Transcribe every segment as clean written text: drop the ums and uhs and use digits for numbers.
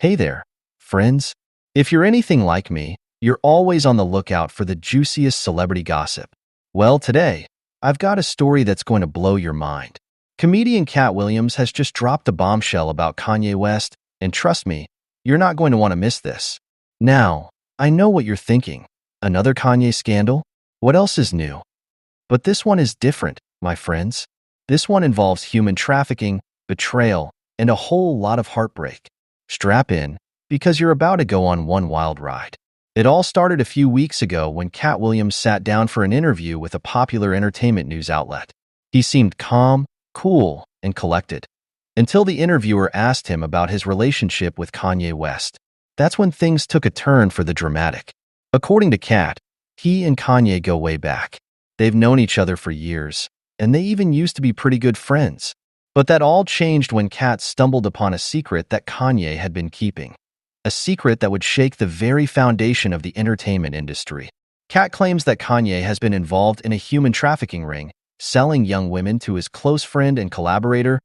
Hey there, friends. If you're anything like me, you're always on the lookout for the juiciest celebrity gossip. Well, today, I've got a story that's going to blow your mind. Comedian Katt Williams has just dropped a bombshell about Kanye West, and trust me, you're not going to want to miss this. Now, I know what you're thinking. Another Kanye scandal? What else is new? But this one is different, my friends. This one involves human trafficking, betrayal, and a whole lot of heartbreak. Strap in, because you're about to go on one wild ride. It all started a few weeks ago when Katt Williams sat down for an interview with a popular entertainment news outlet. He seemed calm, cool, and collected, until the interviewer asked him about his relationship with Kanye West. That's when things took a turn for the dramatic. According to Katt, he and Kanye go way back. They've known each other for years, and they even used to be pretty good friends. But that all changed when Katt stumbled upon a secret that Kanye had been keeping. A secret that would shake the very foundation of the entertainment industry. Katt claims that Kanye has been involved in a human trafficking ring, selling young women to his close friend and collaborator,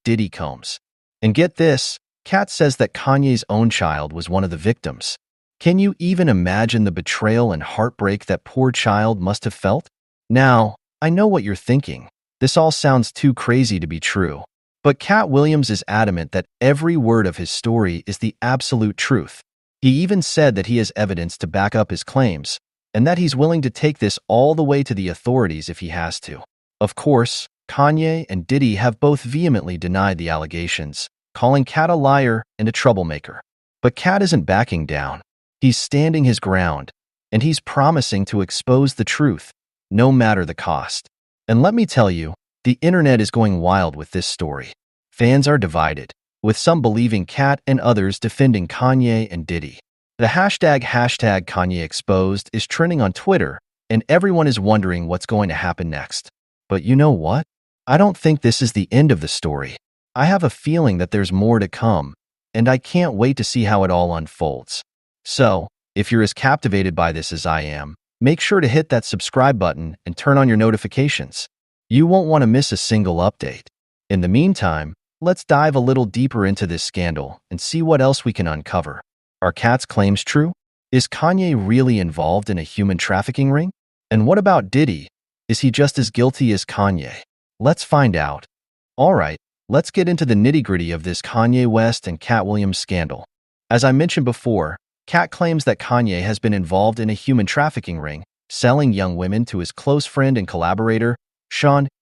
Diddy Combs. And get this, Katt says that Kanye's own child was one of the victims. Can you even imagine the betrayal and heartbreak that poor child must have felt? Now, I know what you're thinking. This all sounds too crazy to be true. But Katt Williams is adamant that every word of his story is the absolute truth. He even said that he has evidence to back up his claims, and that he's willing to take this all the way to the authorities if he has to. Of course, Kanye and Diddy have both vehemently denied the allegations, calling Katt a liar and a troublemaker. But Katt isn't backing down. He's standing his ground, and he's promising to expose the truth, no matter the cost. And let me tell you, the internet is going wild with this story. Fans are divided, with some believing Katt and others defending Kanye and Diddy. The hashtag Kanye exposed is trending on Twitter, and everyone is wondering what's going to happen next. But you know what? I don't think this is the end of the story. I have a feeling that there's more to come, and I can't wait to see how it all unfolds. So, if you're as captivated by this as I am, make sure to hit that subscribe button and turn on your notifications. You won't want to miss a single update. In the meantime, let's dive a little deeper into this scandal and see what else we can uncover. Are Katt's claims true? Is Kanye really involved in a human trafficking ring? And what about Diddy? Is he just as guilty as Kanye? Let's find out. Alright, let's get into the nitty-gritty of this Kanye West and Katt Williams scandal. As I mentioned before, Katt claims that Kanye has been involved in a human trafficking ring, selling young women to his close friend and collaborator,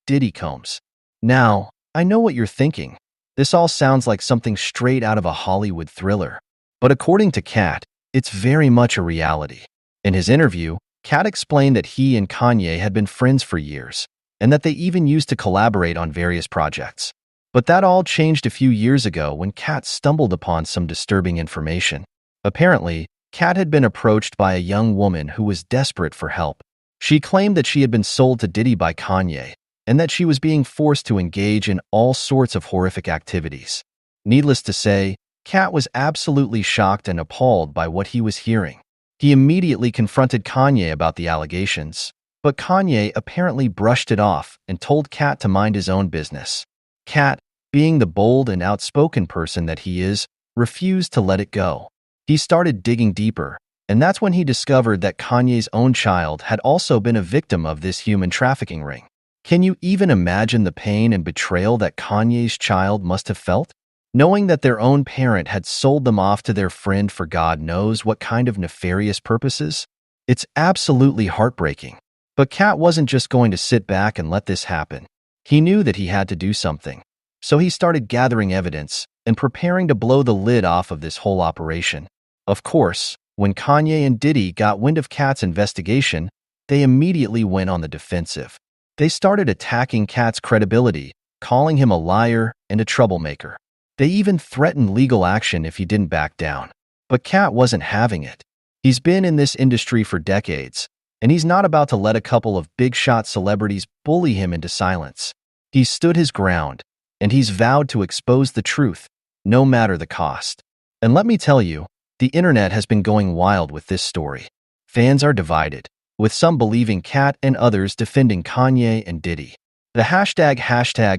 Diddy Combs. Now, I know what you're thinking. This all sounds like something straight out of a Hollywood thriller. But according to Katt, it's very much a reality. In his interview, Katt explained that he and Kanye had been friends for years, and that they even used to collaborate on various projects. But that all changed a few years ago when Katt stumbled upon some disturbing information. Apparently, Katt had been approached by a young woman who was desperate for help. She claimed that she had been sold to Diddy by Kanye, and that she was being forced to engage in all sorts of horrific activities. Needless to say, Katt was absolutely shocked and appalled by what he was hearing. He immediately confronted Kanye about the allegations, but Kanye apparently brushed it off and told Katt to mind his own business. Katt, being the bold and outspoken person that he is, refused to let it go. He started digging deeper, and that's when he discovered that Kanye's own child had also been a victim of this human trafficking ring. Can you even imagine the pain and betrayal that Kanye's child must have felt? Knowing that their own parent had sold them off to their friend for God knows what kind of nefarious purposes? It's absolutely heartbreaking. But Katt wasn't just going to sit back and let this happen. He knew that he had to do something. So he started gathering evidence and preparing to blow the lid off of this whole operation. Of course, when Kanye and Diddy got wind of Katt's investigation, they immediately went on the defensive. They started attacking Katt's credibility, calling him a liar and a troublemaker. They even threatened legal action if he didn't back down. But Katt wasn't having it. He's been in this industry for decades, and he's not about to let a couple of big-shot celebrities bully him into silence. He's stood his ground, and he's vowed to expose the truth, no matter the cost. And let me tell you, the internet has been going wild with this story. Fans are divided, with some believing Katt and others defending Kanye and Diddy. The hashtag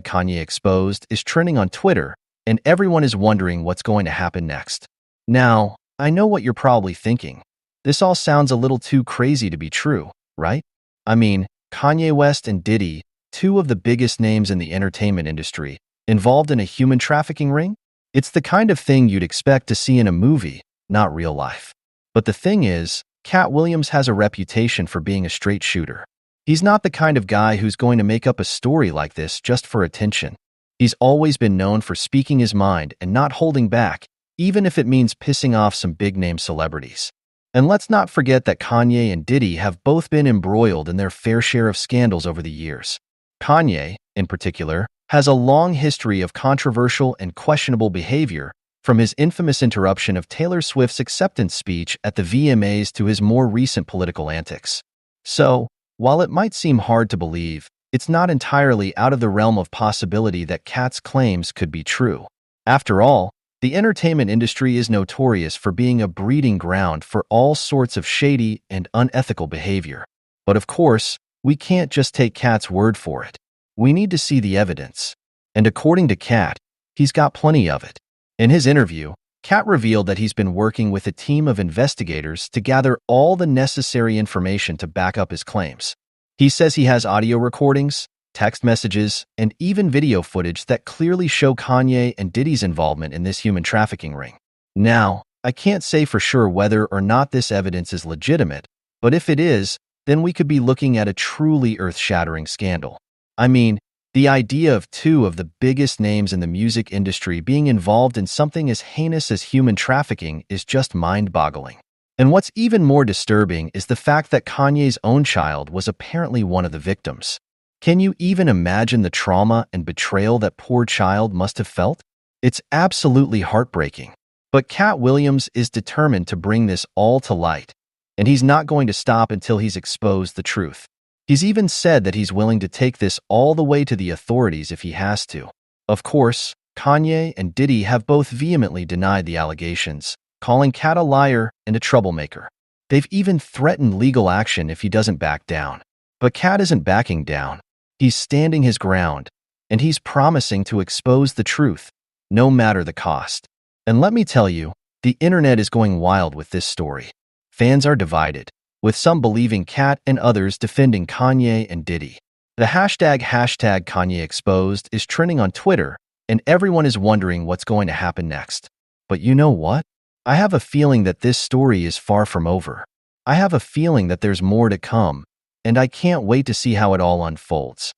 Kanye exposed is trending on Twitter, and everyone is wondering what's going to happen next. Now, I know what you're probably thinking. This all sounds a little too crazy to be true, right? I mean, Kanye West and Diddy, two of the biggest names in the entertainment industry, involved in a human trafficking ring? It's the kind of thing you'd expect to see in a movie, not real life. But the thing is, Katt Williams has a reputation for being a straight shooter. He's not the kind of guy who's going to make up a story like this just for attention. He's always been known for speaking his mind and not holding back, even if it means pissing off some big-name celebrities. And let's not forget that Kanye and Diddy have both been embroiled in their fair share of scandals over the years. Kanye, in particular, has a long history of controversial and questionable behavior, from his infamous interruption of Taylor Swift's acceptance speech at the VMAs to his more recent political antics. So, while it might seem hard to believe, it's not entirely out of the realm of possibility that Katt's claims could be true. After all, the entertainment industry is notorious for being a breeding ground for all sorts of shady and unethical behavior. But of course, we can't just take Katt's word for it. We need to see the evidence. And according to Katt, he's got plenty of it. In his interview, Katt revealed that he's been working with a team of investigators to gather all the necessary information to back up his claims. He says he has audio recordings, text messages, and even video footage that clearly show Kanye and Diddy's involvement in this human trafficking ring. Now, I can't say for sure whether or not this evidence is legitimate, but if it is, then we could be looking at a truly earth-shattering scandal. I mean, the idea of two of the biggest names in the music industry being involved in something as heinous as human trafficking is just mind-boggling. And what's even more disturbing is the fact that Kanye's own child was apparently one of the victims. Can you even imagine the trauma and betrayal that poor child must have felt? It's absolutely heartbreaking. But Katt Williams is determined to bring this all to light, and he's not going to stop until he's exposed the truth. He's even said that he's willing to take this all the way to the authorities if he has to. Of course, Kanye and Diddy have both vehemently denied the allegations, calling Katt a liar and a troublemaker. They've even threatened legal action if he doesn't back down. But Katt isn't backing down. He's standing his ground, and he's promising to expose the truth, no matter the cost. And let me tell you, the internet is going wild with this story. Fans are divided, with some believing Katt and others defending Kanye and Diddy. The hashtag Kanye Exposed is trending on Twitter, and everyone is wondering what's going to happen next. But you know what? I have a feeling that this story is far from over. I have a feeling that there's more to come, and I can't wait to see how it all unfolds.